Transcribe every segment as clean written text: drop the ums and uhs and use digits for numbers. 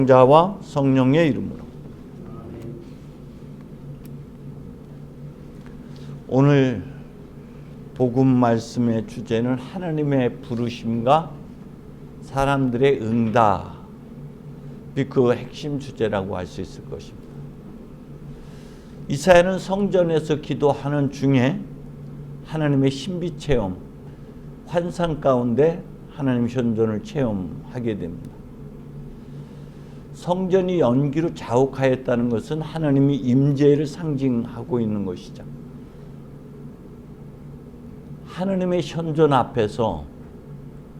자와 성령의 이름으로. 오늘 복음 말씀의 주제는 하나님의 부르심과 사람들의 응답이 그 핵심 주제라고 할 수 있을 것입니다. 이사야는 성전에서 기도하는 중에 하나님의 신비 체험, 환상 가운데 하나님 현존을 체험하게 됩니다. 성전이 연기로 자욱하였다는 것은 하나님이 임재를 상징하고 있는 것이죠. 하나님의 현존 앞에서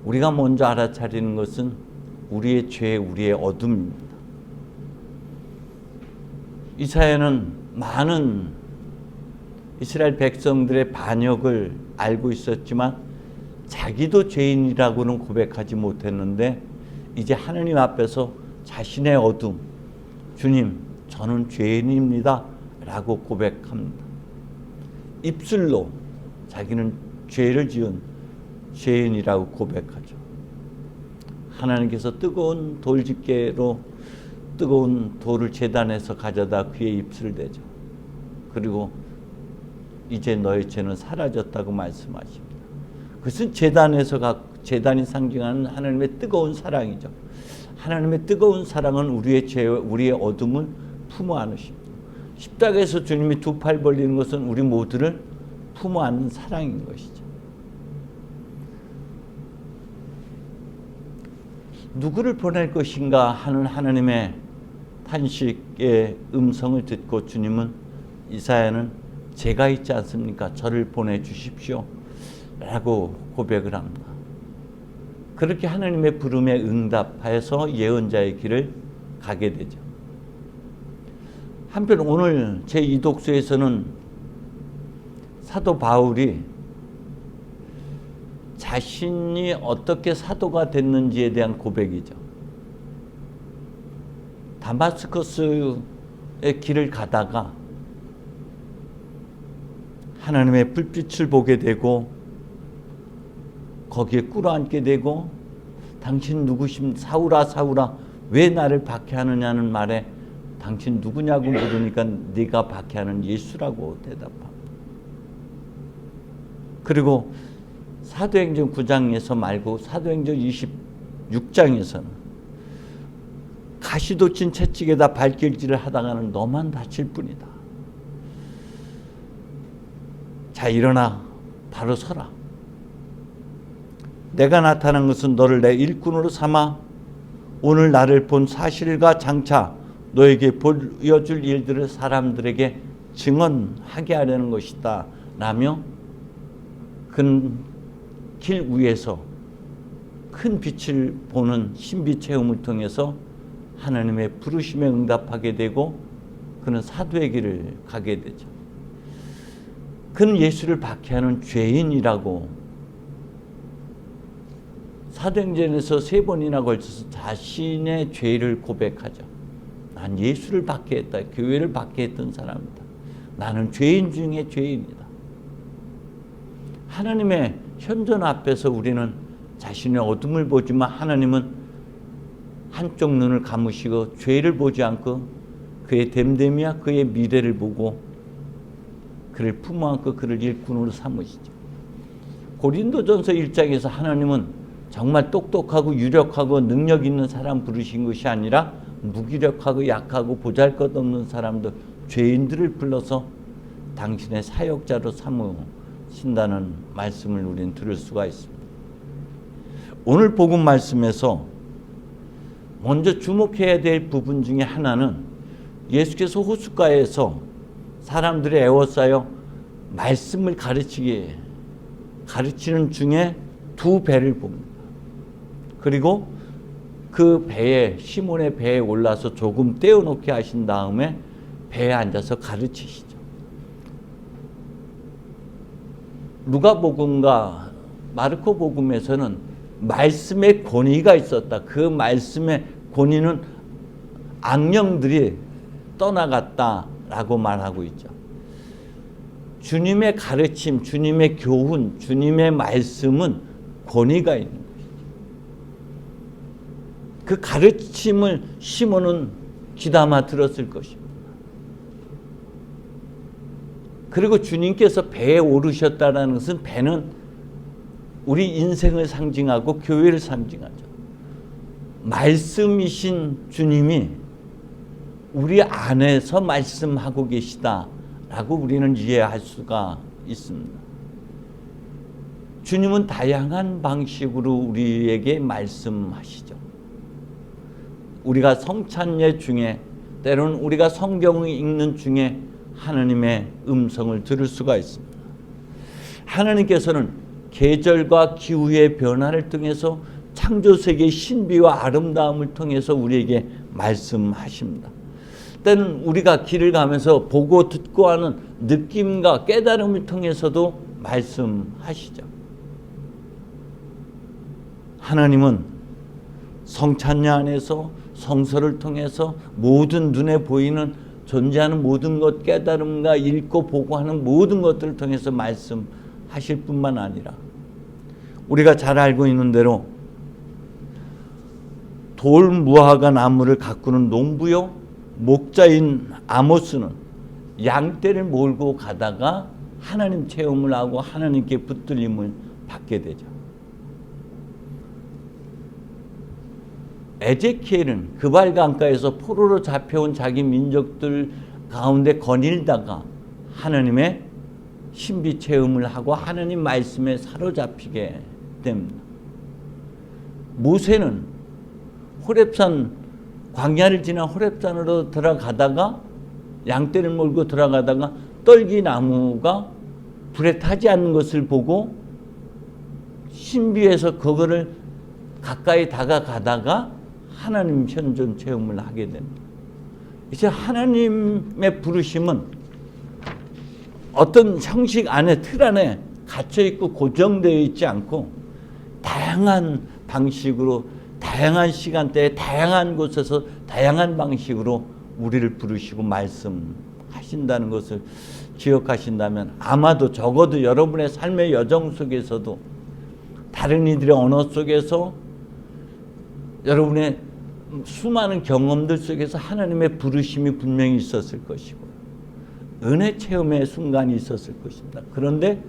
우리가 먼저 알아차리는 것은 우리의 죄, 우리의 어둠입니다. 이사야는 많은 이스라엘 백성들의 반역을 알고 있었지만 자기도 죄인이라고는 고백하지 못했는데 이제 하나님 앞에서 자신의 어둠, 주님, 저는 죄인입니다 라고 고백합니다. 입술로 자기는 죄를 지은 죄인이라고 고백하죠. 하나님께서 뜨거운 돌집게로 뜨거운 돌을 제단에서 가져다 그의 입술을 대죠. 그리고 이제 너의 죄는 사라졌다고 말씀하십니다. 그것은 제단이 상징하는 하나님의 뜨거운 사랑이죠. 하나님의 뜨거운 사랑은 우리의 죄, 우리의 어둠을 품어 안으십니다. 십자가에서 주님이 두 팔 벌리는 것은 우리 모두를 품어 안는 사랑인 것이죠. 누구를 보낼 것인가 하는 하나님의 탄식의 음성을 듣고 주님은 이사야는 제가 있지 않습니까? 저를 보내주십시오 라고 고백을 합니다. 그렇게 하나님의 부름에 응답하여서 예언자의 길을 가게 되죠. 한편 오늘 제2독서에서는 사도 바울이 자신이 어떻게 사도가 됐는지에 대한 고백이죠. 다마스커스의 길을 가다가 하나님의 불빛을 보게 되고 거기에 꿇어앉게 되고 당신 누구심 사울아 사울아 왜 나를 박해하느냐는 말에 당신 누구냐고 물으니까 네가 박해하는 예수라고 대답합니다. 그리고 사도행전 9장에서 말고 사도행전 26장에서는 가시돋친 채찍에다 발길질을 하다가는 너만 다칠 뿐이다. 자, 일어나 바로 서라. 내가 나타난 것은 너를 내 일꾼으로 삼아 오늘 나를 본 사실과 장차 너에게 보여줄 일들을 사람들에게 증언하게 하려는 것이다 라며 그 길 위에서 큰 빛을 보는 신비 체험을 통해서 하나님의 부르심에 응답하게 되고 그는 사도의 길을 가게 되죠. 그는 예수를 박해하는 죄인이라고 사도행전에서 3번이나 걸쳐서 자신의 죄를 고백하죠. 난 예수를 박해했다. 교회를 박해했던 사람이다. 나는 죄인 중에 죄인이다. 하나님의 현존 앞에서 우리는 자신의 어둠을 보지만 하나님은 한쪽 눈을 감으시고 죄를 보지 않고 그의 됨됨이와 그의 미래를 보고 그를 품어 안고 그를 일꾼으로 삼으시죠. 고린도전서 1장에서 하나님은 정말 똑똑하고 유력하고 능력 있는 사람 부르신 것이 아니라 무기력하고 약하고 보잘것없는 사람들, 죄인들을 불러서 당신의 사역자로 삼으신다는 말씀을 우리는 들을 수가 있습니다. 오늘 복음 말씀에서 먼저 주목해야 될 부분 중에 하나는 예수께서 호숫가에서 사람들이 에워싸여 말씀을 가르치는 중에 두 배를 봅니다. 그리고 그 배에 시몬의 배에 올라서 조금 떼어놓게 하신 다음에 배에 앉아서 가르치시죠. 누가복음과 마르코복음에서는 말씀의 권위가 있었다. 그 말씀의 권위는 악령들이 떠나갔다라고 말하고 있죠. 주님의 가르침, 주님의 교훈, 주님의 말씀은 권위가 있는 것이죠. 그 가르침을 시몬은 귀담아 들었을 것입니다. 그리고 주님께서 배에 오르셨다는 것은 배는 우리 인생을 상징하고 교회를 상징하죠. 말씀이신 주님이 우리 안에서 말씀하고 계시다라고 우리는 이해할 수가 있습니다. 주님은 다양한 방식으로 우리에게 말씀하시죠. 우리가 성찬예 중에, 때로는 우리가 성경을 읽는 중에 하나님의 음성을 들을 수가 있습니다. 하나님께서는 계절과 기후의 변화를 통해서 창조세계의 신비와 아름다움을 통해서 우리에게 말씀하십니다. 때는 우리가 길을 가면서 보고 듣고 하는 느낌과 깨달음을 통해서도 말씀하시죠. 하나님은 성찬례 안에서 성서를 통해서 모든 눈에 보이는 존재하는 모든 것, 깨달음과 읽고 보고 하는 모든 것들을 통해서 말씀하실 뿐만 아니라 우리가 잘 알고 있는 대로 돌 무화과 나무를 가꾸는 농부요 목자인 아모스는 양떼를 몰고 가다가 하나님 체험을 하고 하나님께 붙들림을 받게 되죠. 에제키엘은 그발 강가에서 포로로 잡혀온 자기 민족들 가운데 거닐다가 하나님의 신비 체험을 하고 하나님 말씀에 사로잡히게 됩니다. 모세는 호렙산, 광야를 지나 호렙산으로 들어가다가 양떼를 몰고 들어가다가 떨기나무가 불에 타지 않는 것을 보고 신비해서 그거를 가까이 다가가다가 하나님 현존 체험을 하게 됩니다. 이제 하나님의 부르심은 어떤 형식 안에, 틀 안에 갇혀있고 고정되어 있지 않고 다양한 방식으로, 다양한 시간대에, 다양한 곳에서, 다양한 방식으로 우리를 부르시고 말씀하신다는 것을 기억하신다면 아마도 적어도 여러분의 삶의 여정 속에서도 다른 이들의 언어 속에서 여러분의 수많은 경험들 속에서 하나님의 부르심이 분명히 있었을 것이고 은혜 체험의 순간이 있었을 것입니다. 그런데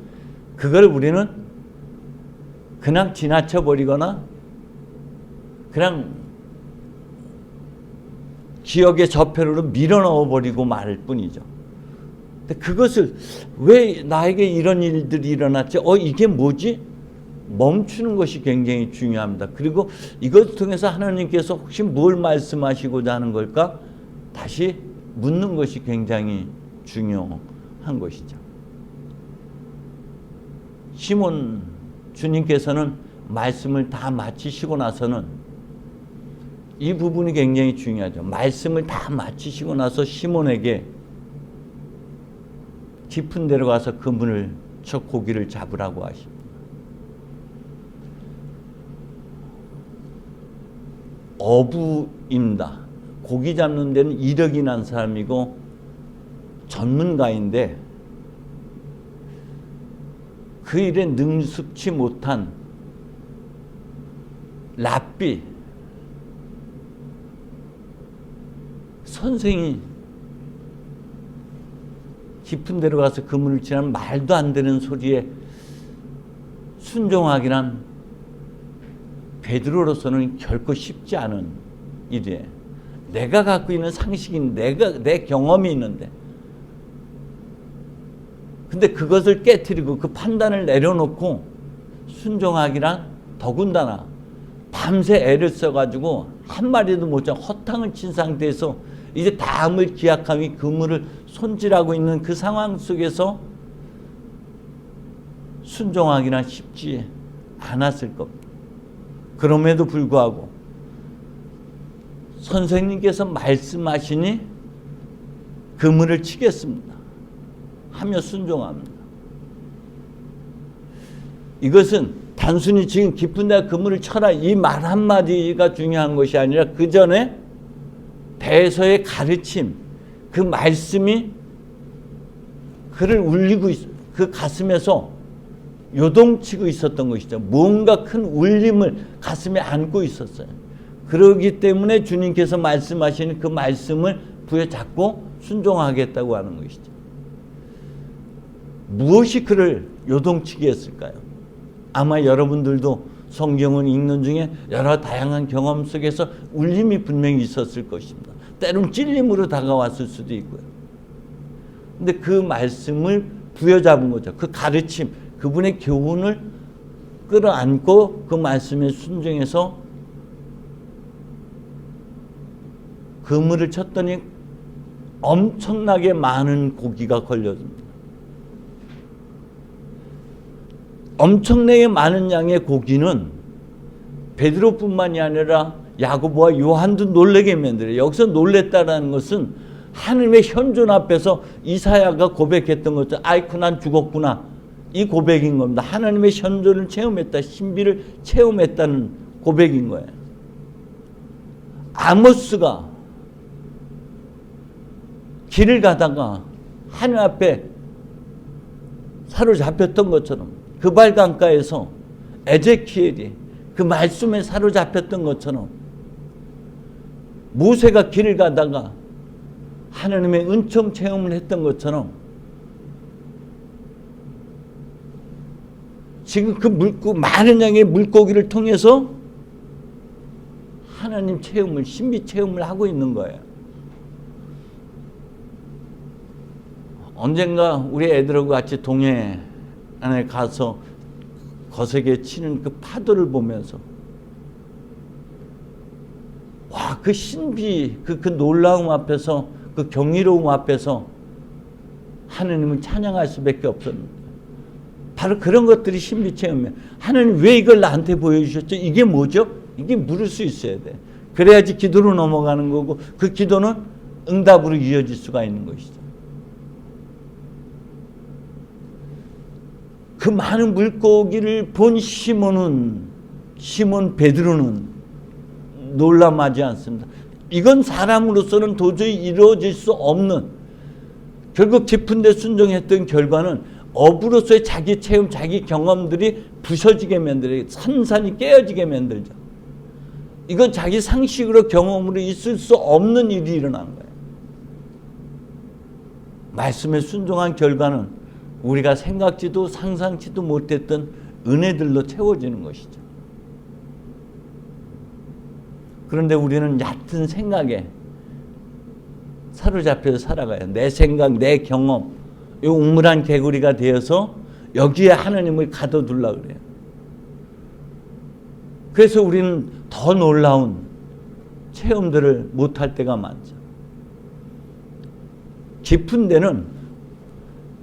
그걸 우리는 그냥 지나쳐버리거나 그냥 기억의 저편으로 밀어넣어버리고 말 뿐이죠. 근데 그것을 왜 나에게 이런 일들이 일어났지? 이게 뭐지? 멈추는 것이 굉장히 중요합니다. 그리고 이것을 통해서 하나님께서 혹시 뭘 말씀하시고자 하는 걸까? 다시 묻는 것이 굉장히 중요한 것이죠. 시몬 주님께서는 말씀을 다 마치시고 나서는 이 부분이 굉장히 중요하죠. 말씀을 다 마치시고 나서 시몬에게 깊은 데로 가서 그물을 쳐 고기를 잡으라고 하십니다. 어부입니다. 고기 잡는 데는 이력이 난 사람이고 전문가인데 그 일에 능숙치 못한 랍비 선생이 깊은 데로 가서 그물을 치면 말도 안 되는 소리에 순종하기란 베드로로서는 결코 쉽지 않은 일이에요. 내가 갖고 있는 상식이, 내 경험이 있는데, 근데 그것을 깨트리고 그 판단을 내려놓고 순종하기란 더군다나 밤새 애를 써가지고 한 마리도 못 잡고 허탕을 친 상태에서 이제 다음을 기약함이 그물을 손질하고 있는 그 상황 속에서 순종하기란 쉽지 않았을 겁니다. 그럼에도 불구하고 선생님께서 말씀하시니 그물을 치겠습니다 하며 순종합니다. 이것은 단순히 지금 깊은 데 그물을 쳐라 이 말 한마디가 중요한 것이 아니라 그 전에 배에서의 가르침, 그 말씀이 그를 울리고 그 가슴에서 요동치고 있었던 것이죠. 무언가 큰 울림을 가슴에 안고 있었어요. 그러기 때문에 주님께서 말씀하시는 그 말씀을 부여잡고 순종하겠다고 하는 것이죠. 무엇이 그를 요동치게 했을까요? 아마 여러분들도 성경을 읽는 중에 여러 다양한 경험 속에서 울림이 분명히 있었을 것입니다. 때론 찔림으로 다가왔을 수도 있고요. 근데 그 말씀을 부여잡은 거죠. 그 가르침, 그분의 교훈을 끌어안고 그 말씀에 순종해서 그물을 쳤더니 엄청나게 많은 고기가 걸려집니다. 엄청나게 많은 양의 고기는 베드로뿐만이 아니라 야고보와 요한도 놀라게 만들어요. 여기서 놀랬다라는 것은 하나님의 현존 앞에서 이사야가 고백했던 것처럼 아이쿠 난 죽었구나, 이 고백인 겁니다. 하나님의 현존을 체험했다, 신비를 체험했다는 고백인 거예요. 아모스가 길을 가다가 하늘 앞에 사로잡혔던 것처럼, 그발강가에서 에제키엘이 그 말씀에 사로잡혔던 것처럼, 모세가 길을 가다가 하나님의 은총 체험을 했던 것처럼, 지금 그 많은 양의 물고기를 통해서 하나님 체험을, 신비 체험을 하고 있는 거예요. 언젠가 우리 애들하고 같이 동해 안에 가서 거세게 치는 그 파도를 보면서 와, 그 신비, 그 놀라움 앞에서, 그 경이로움 앞에서 하나님을 찬양할 수밖에 없었는데, 바로 그런 것들이 신비 체험이에요. 하나님 왜 이걸 나한테 보여주셨죠? 이게 뭐죠? 이게 물을 수 있어야 돼. 그래야지 기도로 넘어가는 거고, 그 기도는 응답으로 이어질 수가 있는 것이죠. 그 많은 물고기를 본 시몬 베드로는 놀람하지 않습니다. 이건 사람으로서는 도저히 이루어질 수 없는, 결국 깊은 데 순종했던 결과는 업으로서의 자기 체험, 자기 경험들이 부서지게 만들어요. 산산이 깨어지게 만들죠. 이건 자기 상식으로 경험으로 있을 수 없는 일이 일어난 거예요. 말씀에 순종한 결과는 우리가 생각지도 상상치도 못했던 은혜들로 채워지는 것이죠. 그런데 우리는 얕은 생각에 사로잡혀서 살아가요. 내 생각, 내 경험, 이 우물한 개구리가 되어서 여기에 하나님을 가둬두려고 그래요. 그래서 우리는 더 놀라운 체험들을 못할 때가 많죠. 깊은 데는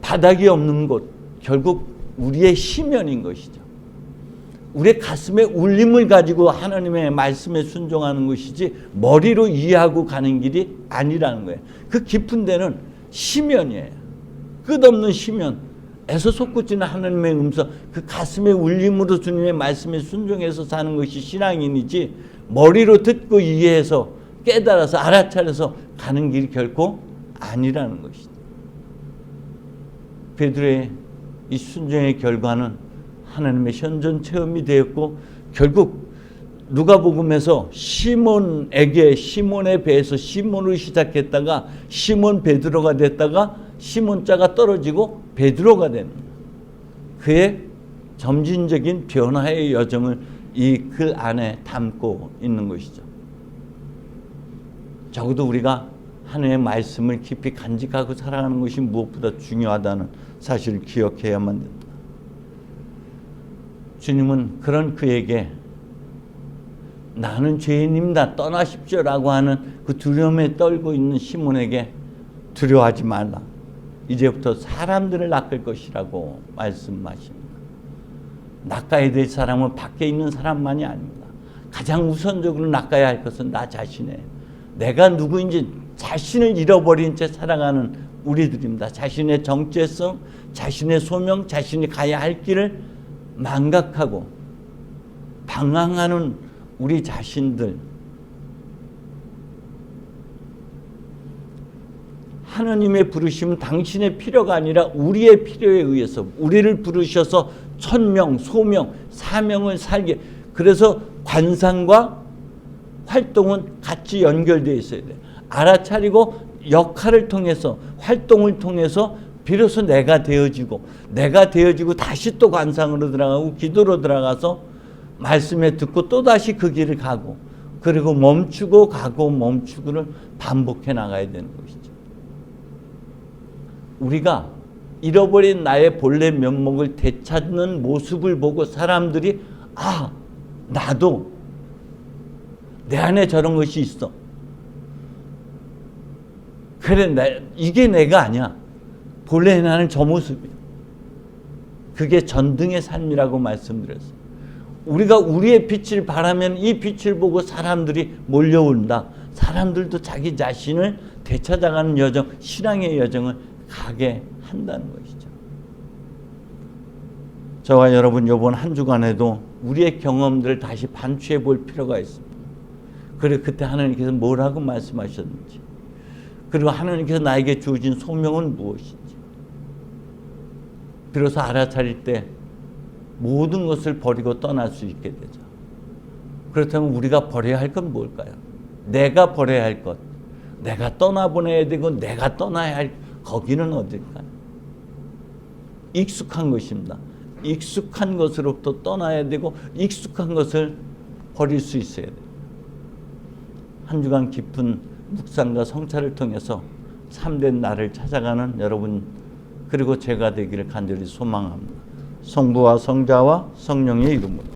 바닥이 없는 곳, 결국 우리의 심연인 것이죠. 우리의 가슴에 울림을 가지고 하나님의 말씀에 순종하는 것이지 머리로 이해하고 가는 길이 아니라는 거예요. 그 깊은 데는 심연이에요. 끝없는 심연에서 솟구치는 하나님의 음성, 그 가슴의 울림으로 주님의 말씀에 순종해서 사는 것이 신앙인이지, 머리로 듣고 이해해서 깨달아서 알아차려서 가는 길이 결코 아니라는 것이죠. 베드로의 이 순종의 결과는 하나님의 현존 체험이 되었고, 결국 누가복음에서 시몬의 배에서 시몬으로 시작했다가 시몬 베드로가 됐다가 시몬자가 떨어지고 베드로가 되는, 그의 점진적인 변화의 여정을 이 글 안에 담고 있는 것이죠. 적어도 우리가 하나님의 말씀을 깊이 간직하고 살아가는 것이 무엇보다 중요하다는 사실을 기억해야만 된다. 주님은 그런 그에게 나는 죄인입니다, 떠나십시오라고 하는 그 두려움에 떨고 있는 시몬에게 두려워하지 말라, 이제부터 사람들을 낚을 것이라고 말씀하십니다. 낚아야 될 사람은 밖에 있는 사람만이 아닙니다. 가장 우선적으로 낚아야 할 것은 나 자신이에요. 내가 누구인지 자신을 잃어버린 채 살아가는 우리들입니다. 자신의 정체성, 자신의 소명, 자신이 가야 할 길을 망각하고 방황하는 우리 자신들, 하나님의 부르심은 당신의 필요가 아니라 우리의 필요에 의해서 우리를 부르셔서 천명, 소명, 사명을 살게, 그래서 관상과 활동은 같이 연결되어 있어야 돼. 알아차리고 역할을 통해서 활동을 통해서 비로소 내가 되어지고 다시 또 관상으로 들어가고 기도로 들어가서 말씀에 듣고 또다시 그 길을 가고 그리고 멈추고 가고 멈추고를 반복해 나가야 되는 것이죠. 우리가 잃어버린 나의 본래 면목을 되찾는 모습을 보고 사람들이 아, 나도 내 안에 저런 것이 있어. 그래, 이게 내가 아니야. 본래 나는 저 모습이야. 그게 전등의 삶이라고 말씀드렸어요. 우리가 우리의 빛을 바라면 이 빛을 보고 사람들이 몰려온다. 사람들도 자기 자신을 되찾아가는 여정, 신앙의 여정을 가게 한다는 것이죠. 저와 여러분 이번 한 주간에도 우리의 경험들을 다시 반추해 볼 필요가 있습니다. 그리고 그때 하나님께서 뭐라고 말씀하셨는지, 그리고 하나님께서 나에게 주어진 소명은 무엇인지, 비로소 알아차릴 때 모든 것을 버리고 떠날 수 있게 되죠. 그렇다면 우리가 버려야 할 건 뭘까요? 내가 버려야 할 것, 내가 떠나보내야 되고 내가 떠나야 할 거기는 어딜까요? 익숙한 것입니다. 익숙한 것으로부터 떠나야 되고 익숙한 것을 버릴 수 있어야 돼요. 한 주간 깊은 묵상과 성찰을 통해서 참된 나를 찾아가는 여러분 그리고 제가 되기를 간절히 소망합니다. 성부와 성자와 성령의 이름으로.